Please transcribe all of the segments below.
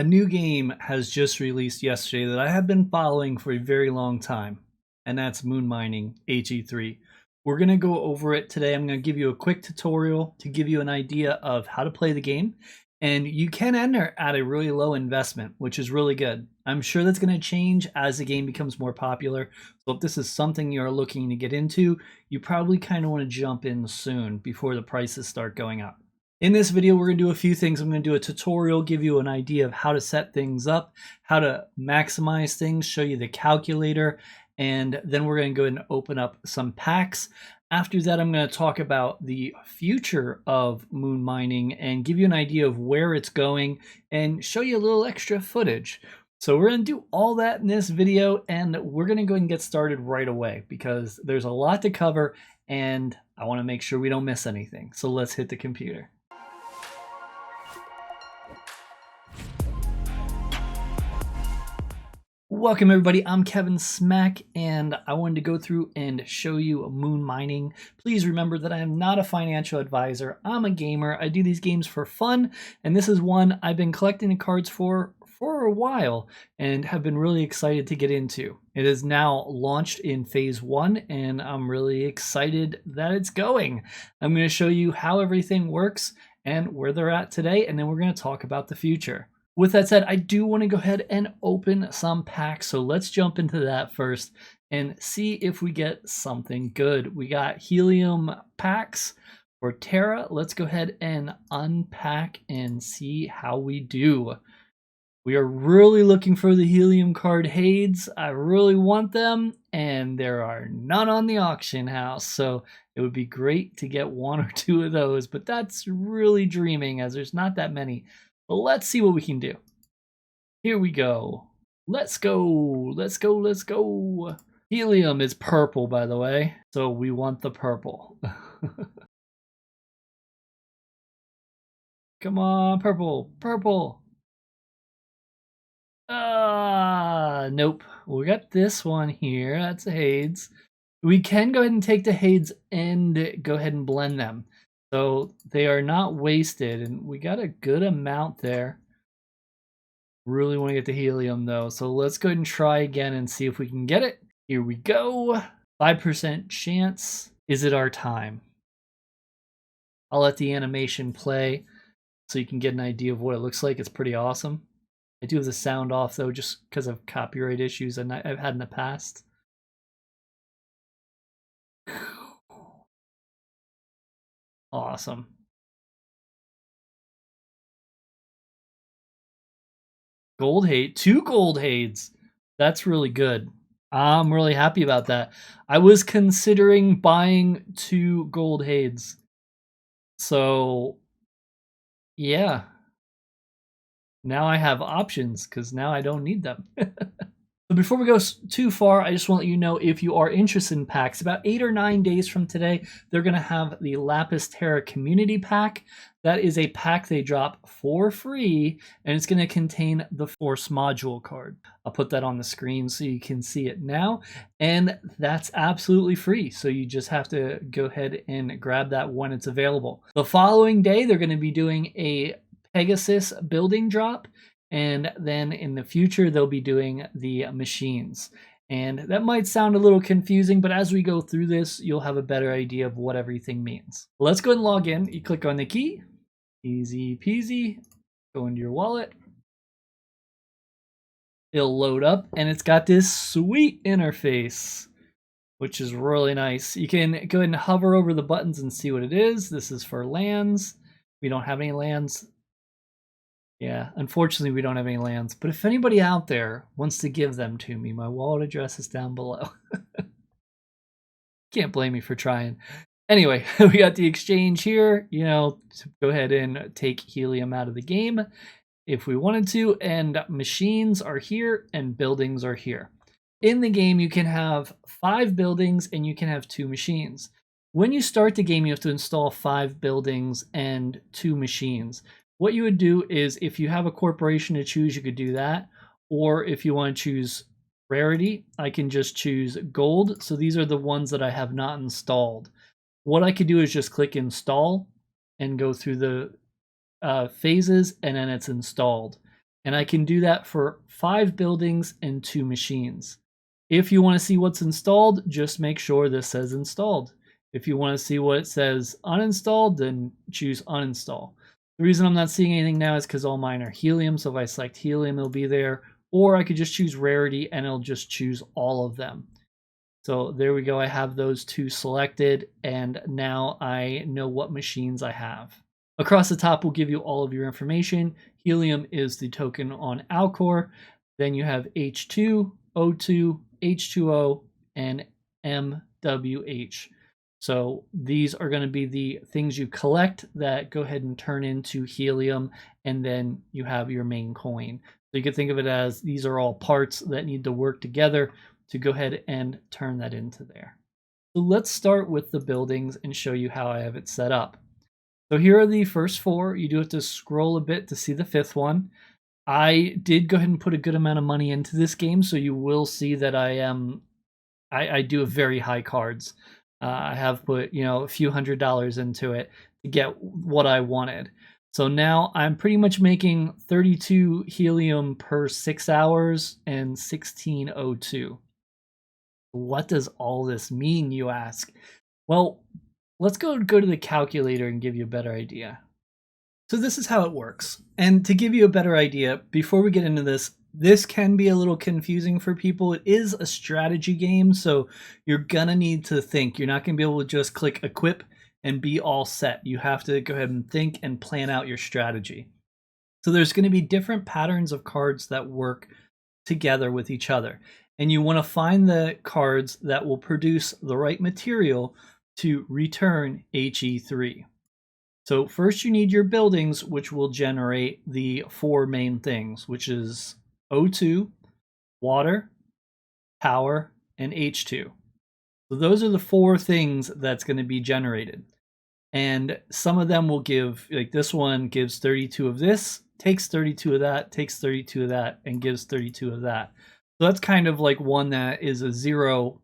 A new game has just released yesterday that I have been following for a very long time, and that's Mining HE3. We're going to go over it today. I'm going to give you a quick tutorial to give you an idea of how to play the game, and you can enter at a really low investment, which is really good. I'm sure that's going to change as the game becomes more popular, so if this is something you're looking to get into, you probably kind of want to jump in soon before the prices start going up. In this video, we're going to do a few things. I'm going to do a tutorial, give you an idea of how to set things up, how to maximize things, show you the calculator, and then we're going to go ahead and open up some packs. After that, I'm going to talk about the future of moon mining and give you an idea of where it's going and show you a little extra footage. So we're going to do all that in this video, and we're going to go ahead and get started right away because there's a lot to cover and I want to make sure we don't miss anything. So let's hit the computer. Welcome everybody, I'm Kevin Smack, and I wanted to go through and show you moon mining. Please remember that I am not a financial advisor. I'm a gamer. I do these games for fun, and this is one I've been collecting the cards for a while and have been really excited to get into. It is now launched in phase 1, and I'm really excited that it's going. I'm going to show you how everything works and where they're at today, and then we're going to talk about the future. With that said, I do want to go ahead and open some packs, so let's jump into that first and see if we get something good. We got helium packs for Terra. Let's go ahead and unpack and see how we do. We are really looking for the helium card Hades. I really want them, and there are none on the auction house, so it would be great to get 1 or 2 of those, but that's really dreaming as there's not that many. But let's see what we can do. Here we go. Let's go. Let's go. Let's go. Helium is purple, by the way. So we want the purple. Come on, purple. Purple. Nope. We got this one here. That's a Hades. We can go ahead and take the Hades and go ahead and blend them. So they are not wasted, and we got a good amount there. Really want to get the helium though, so let's go ahead and try again and see if we can get it. Here we go. 5% chance. Is it our time? I'll let the animation play so you can get an idea of what it looks like. It's pretty awesome. I do have the sound off though, just because of copyright issues I've had in the past. Awesome. Gold Hade, 2 gold Hades. That's really good. I'm really happy about that. I was considering buying 2 gold Hades. So, yeah. Now I have options because now I don't need them. So before we go too far, I just want to let you know if you are interested in packs, about 8 or 9 days from today, they're going to have the Lapis Terra Community Pack. That is a pack they drop for free, and it's going to contain the Force Module card. I'll put that on the screen so you can see it now, and that's absolutely free. So you just have to go ahead and grab that when it's available. The following day, they're going to be doing a Pegasus building drop. And then in the future, they'll be doing the machines. And that might sound a little confusing, but as we go through this, you'll have a better idea of what everything means. Let's go ahead and log in. You click on the key. Easy peasy. Go into your wallet. It'll load up, and it's got this sweet interface, which is really nice. You can go ahead and hover over the buttons and see what it is. This is for lands. We don't have any lands. Yeah, unfortunately we don't have any lands, but if anybody out there wants to give them to me, my wallet address is down below. Can't blame me for trying. Anyway, we got the exchange here, you know, to go ahead and take helium out of the game if we wanted to, and machines are here and buildings are here. In the game, you can have 5 buildings and you can have 2 machines. When you start the game, you have to install 5 buildings and 2 machines. What you would do is, if you have a corporation to choose, you could do that. Or if you want to choose rarity, I can just choose gold. So these are the ones that I have not installed. What I could do is just click install and go through the phases, and then it's installed. And I can do that for 5 buildings and 2 machines. If you want to see what's installed, just make sure this says installed. If you want to see what it says uninstalled, then choose uninstall. The reason I'm not seeing anything now is because all mine are helium. So if I select helium, it'll be there. Or I could just choose rarity and it'll just choose all of them. So there we go. I have those 2 selected, and now I know what machines I have. Across the top will give you all of your information. Helium is the token on Alcor. Then you have H2, O2, H2O, and MWH. So these are going to be the things you collect that go ahead and turn into helium, and then you have your main coin. So you can think of it as these are all parts that need to work together to go ahead and turn that into there. So let's start with the buildings and show you how I have it set up. So here are the first 4. You do have to scroll a bit to see the 5th one. I did go ahead and put a good amount of money into this game, so you will see that I do have very high cards. I have put, a few $100s into it to get what I wanted. So now I'm pretty much making 32 helium per 6 hours and 16 O2. What does all this mean, you ask? Well, let's go to the calculator and give you a better idea. So this is how it works. And to give you a better idea, before we get into this, this can be a little confusing for people. It is a strategy game, so you're gonna need to think. You're not gonna be able to just click equip and be all set. You have to go ahead and think and plan out your strategy. So there's gonna be different patterns of cards that work together with each other. And you wanna find the cards that will produce the right material to return HE3. So first you need your buildings, which will generate the 4 main things, which is O2, water, power, and H2. So those are the 4 things that's going to be generated. And some of them will give, like this one gives 32 of this, takes 32 of that, takes 32 of that, and gives 32 of that. So that's kind of like one that is a zero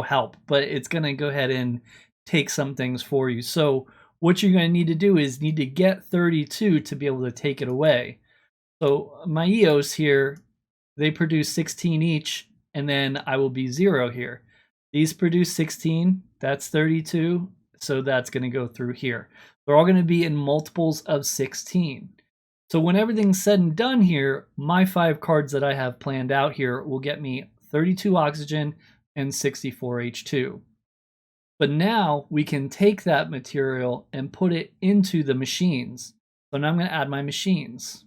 help, but it's going to go ahead and take some things for you. So what you're going to need to do is need to get 32 to be able to take it away. So my EOS here, they produce 16 each, and then I will be 0 here. These produce 16, that's 32, so that's going to go through here. They're all going to be in multiples of 16. So when everything's said and done here, my 5 cards that I have planned out here will get me 32 oxygen and 64 H2. But now we can take that material and put it into the machines. So now I'm going to add my machines.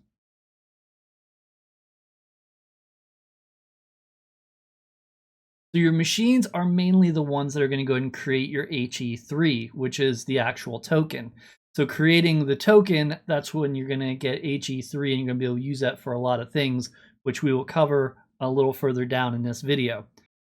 So your machines are mainly the ones that are going to go ahead and create your HE3, which is the actual token. So creating the token, that's when you're going to get HE3 and you're going to be able to use that for a lot of things, which we will cover a little further down in this video.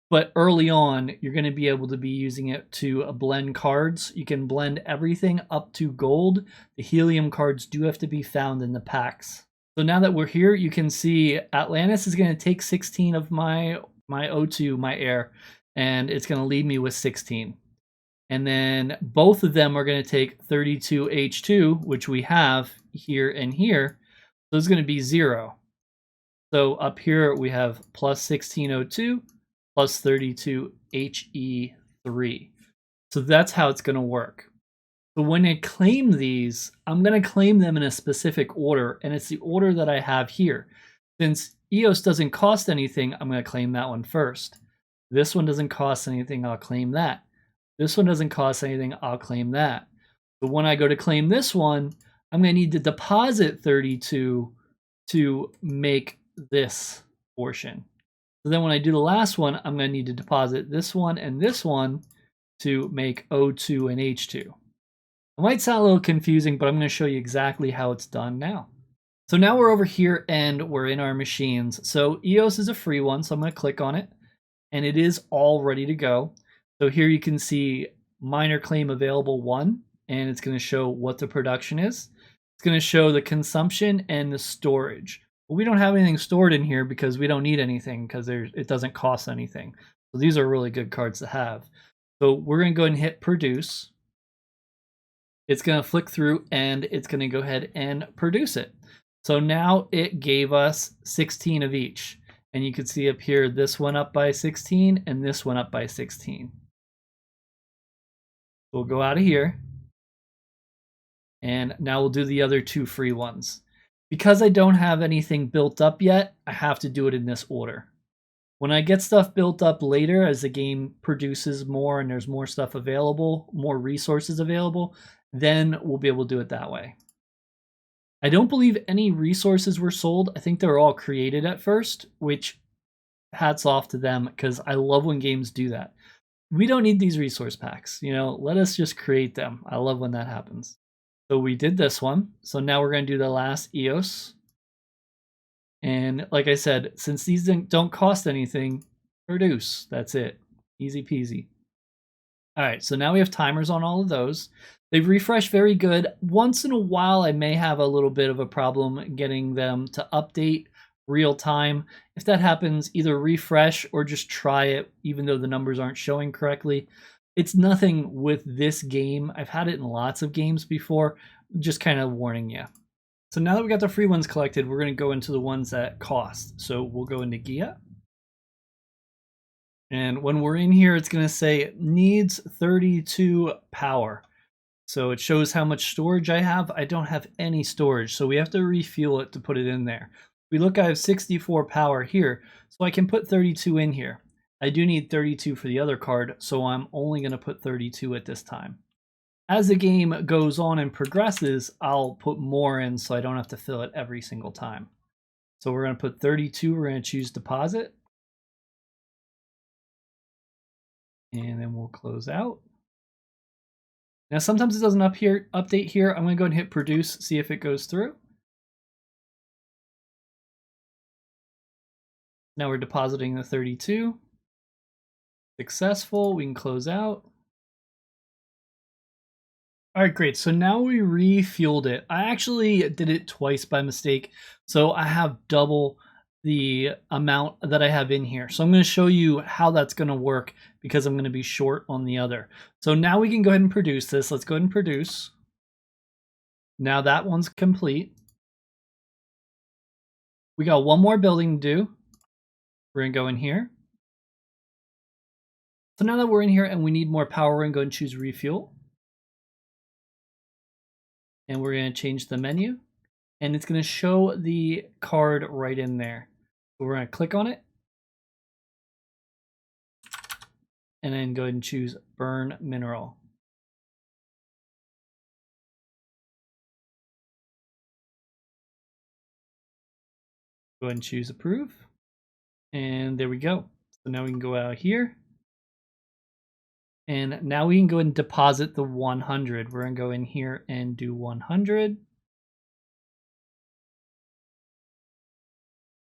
But early on, you're going to be able to be using it to blend cards. You can blend everything up to gold. The helium cards do have to be found in the packs. So now that we're here, you can see Atlantis is going to take 16 of my O2, my air, and it's going to leave me with 16. And then both of them are going to take 32 H2, which we have here and here. So it's going to be 0. So up here we have plus 16 O2 plus 32 HE3. So that's how it's going to work. So when I claim these, I'm going to claim them in a specific order, and it's the order that I have here. Since EOS doesn't cost anything, I'm going to claim that one first. This one doesn't cost anything, I'll claim that. This one doesn't cost anything, I'll claim that. But when I go to claim this one, I'm going to need to deposit 32 to make this portion. So then when I do the last one, I'm going to need to deposit this one and this one to make O2 and H2. It might sound a little confusing, but I'm going to show you exactly how it's done now. So now we're over here and we're in our machines. So EOS is a free one, so I'm going to click on it and it is all ready to go. So here you can see miner claim available 1, and it's going to show what the production is. It's going to show the consumption and the storage. Well, we don't have anything stored in here because we don't need anything because it doesn't cost anything. So these are really good cards to have. So we're going to go ahead and hit produce. It's going to flick through and it's going to go ahead and produce it. So now it gave us 16 of each. And you can see up here, this went up by 16 and this went up by 16. We'll go out of here. And now we'll do the other 2 free ones. Because I don't have anything built up yet, I have to do it in this order. When I get stuff built up later, as the game produces more and there's more stuff available, more resources available, then we'll be able to do it that way. I don't believe any resources were sold. I think they were all created at first, which hats off to them, because I love when games do that. We don't need these resource packs, let us just create them. I love when that happens. So we did this one. So now we're going to do the last EOS. And like I said, since these don't cost anything, produce. That's it. Easy peasy. All right, so now we have timers on all of those. They've refreshed very good. Once in a while, I may have a little bit of a problem getting them to update real time. If that happens, either refresh or just try it, even though the numbers aren't showing correctly. It's nothing with this game. I've had it in lots of games before, just kind of warning you. So now that we got the free ones collected, we're going to go into the ones that cost. So we'll go into Gia. And when we're in here, it's going to say it needs 32 power. So it shows how much storage I have. I don't have any storage, so we have to refuel it to put it in there. We look, I have 64 power here, so I can put 32 in here. I do need 32 for the other card, so I'm only going to put 32 at this time. As the game goes on and progresses, I'll put more in so I don't have to fill it every single time. So we're going to put 32, we're going to choose deposit. And then we'll close out. Now sometimes it doesn't update here. I'm going to go and hit produce, see if it goes through. Now we're depositing the 32. Successful, we can close out. All right, great. So now we refueled it. I actually did it twice by mistake. So I have double the amount that I have in here. So I'm going to show you how that's going to work because I'm going to be short on the other. So now we can go ahead and produce this. Let's go ahead and produce. Now that one's complete. We got one more building to do. We're going to go in here. So now that we're in here and we need more power, we're going to go and choose refuel. And we're going to change the menu. And it's going to show the card right in there. So we're going to click on it. And then go ahead and choose burn mineral. Go ahead and choose approve. And there we go. So now we can go out here. And now we can go and deposit the 100. We're going to go in here and do 100.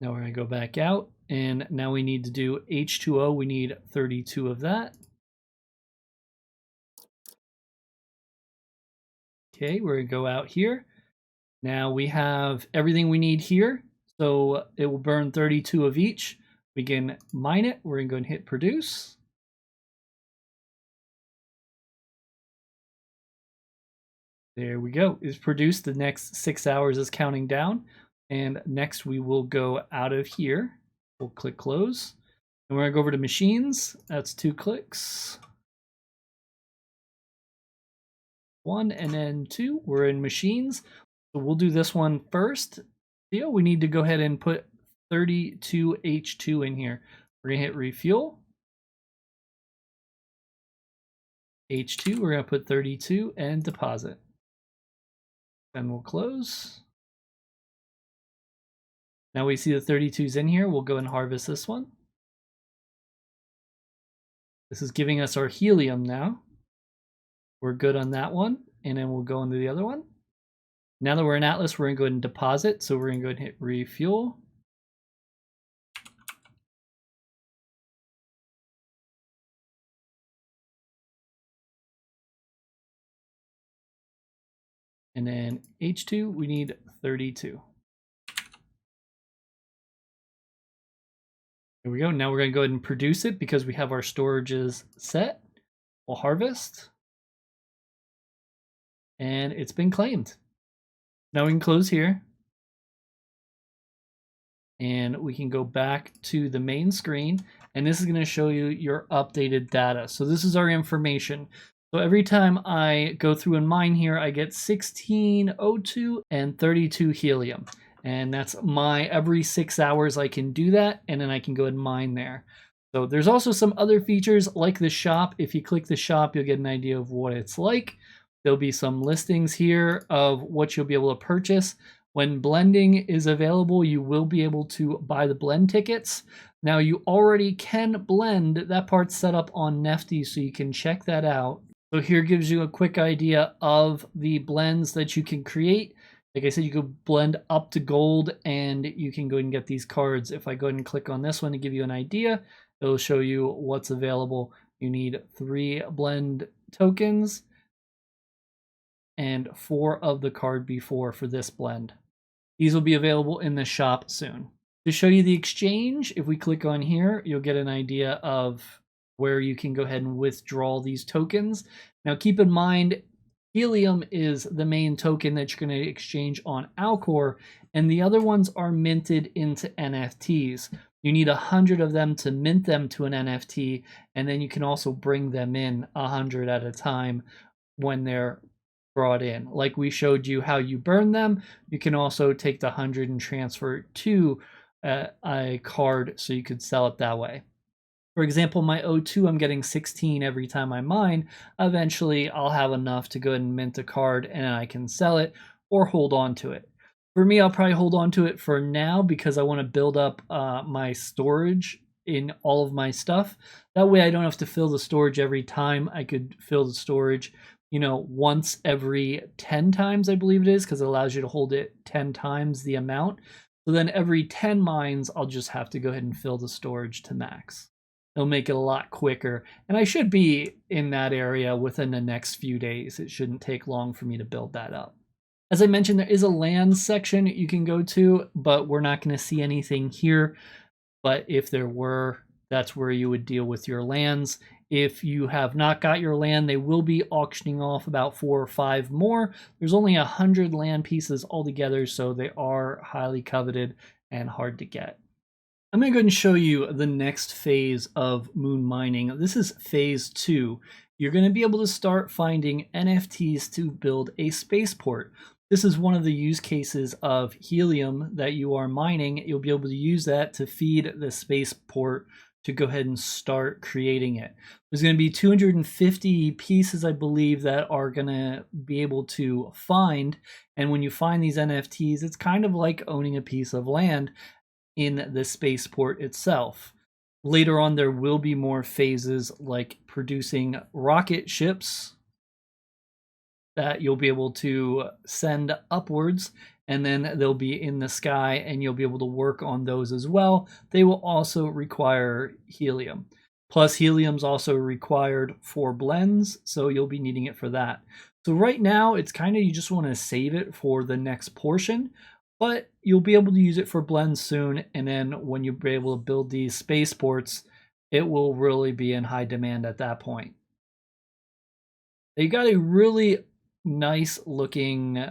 Now we're going to go back out. And now we need to do H2O. We need 32 of that. Okay, we're going to go out here. Now we have everything we need here. So it will burn 32 of each. We can mine it. We're going to go and hit produce. There we go. It's produced. The next 6 hours is counting down. And next we will go out of here. We'll click close. And we're going to go over to machines. That's 2 clicks. 1 and then 2. We're in machines. So we'll do this one first. We need to go ahead and put 32 H2 in here. We're going to hit refuel. H2, we're going to put 32 and deposit. Then we'll close. Now we see the 32's in here. We'll go and harvest this one. This is giving us our helium now. We're good on that one. And then we'll go into the other one. Now that we're in Atlas, we're going to go ahead and deposit. So we're going to go ahead and hit refuel. And then H2, we need 32. There we go. Now we're going to go ahead and produce it because we have our storages set. We'll harvest. And it's been claimed. Now we can close here. and we can go back to the main screen, and this is going to show you your updated data. So this is our information. So every time I go through and mine here, I get 16 O2 and 32 helium. And that's my every 6 hours I can do that, and then I can go and mine there. So there's also some other features like the shop. If you click the shop, you'll get an idea of what it's like. There'll be some listings here of what you'll be able to purchase. When blending is available, you will be able to buy the blend tickets. Now you already can blend. That part's set up on Nifty, so you can check that out. So here gives you a quick idea of the blends that you can create. Like I said, you could blend up to gold, and you can go and get these cards. If I go ahead and click on this one to give you an idea, it'll show you what's available. You need 3 blend tokens and 4 of the card before for this blend. These will be available in the shop soon. To show you the exchange, if we click on here, you'll get an idea of where you can go ahead and withdraw these tokens. Now keep in mind, helium is the main token that you're going to exchange on Alcor, and the other ones are minted into NFTs. You need 100 of them to mint them to an NFT, and then you can also bring them in 100 at a time when they're brought in. Like we showed you how you burn them, you can also take the 100 and transfer it to a card so you could sell it that way. For example, my O2, I'm getting 16 every time I mine. Eventually, I'll have enough to go ahead and mint a card, and I can sell it or hold on to it. For me, I'll probably hold on to it for now because I want to build up my storage in all of my stuff. That way I don't have to fill the storage every time. I could fill the storage, once every 10 times, I believe it is, because it allows you to hold it 10 times the amount. So then every 10 mines, I'll just have to go ahead and fill the storage to max. It'll make it a lot quicker, and I should be in that area within the next few days. It shouldn't take long for me to build that up. As I mentioned, there is a land section you can go to, but we're not going to see anything here. But if there were, that's where you would deal with your lands. If you have not got your land, they will be auctioning off about 4 or 5 more. There's only 100 land pieces altogether, so they are highly coveted and hard to get. I'm going to go ahead and show you the next phase of moon mining. This is phase 2. You're going to be able to start finding NFTs to build a spaceport. This is one of the use cases of helium that you are mining. You'll be able to use that to feed the spaceport to go ahead and start creating it. There's going to be 250 pieces, I believe, that are going to be able to find. And when you find these NFTs, it's kind of like owning a piece of land in the spaceport itself. Later on, there will be more phases like producing rocket ships that you'll be able to send upwards, and then they'll be in the sky, and you'll be able to work on those as well. They will also require helium. Plus, helium's also required for blends, so you'll be needing it for that. So right now, it's kind of, you just want to save it for the next portion, but you'll be able to use it for blends soon, and then when you're able to build these spaceports, it will really be in high demand at that point. They got a really nice looking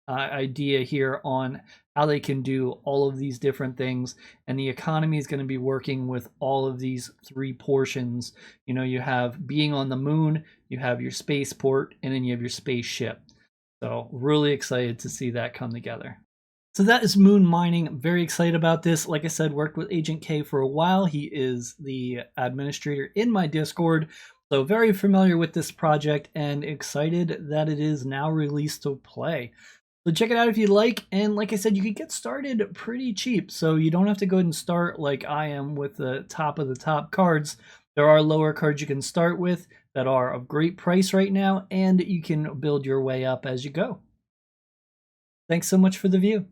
idea here on how they can do all of these different things, and the economy is going to be working with all of these 3 portions. You have being on the moon, you have your spaceport, and then you have your spaceship. So really excited to see that come together. So that is moon mining. I'm very excited about this. Like I said, worked with Agent K for a while. He is the administrator in my Discord. So very familiar with this project and excited that it is now released to play. So check it out if you like. And like I said, you can get started pretty cheap. So you don't have to go ahead and start like I am with the top of the top cards. There are lower cards you can start with that are of great price right now, and you can build your way up as you go. Thanks so much for the view.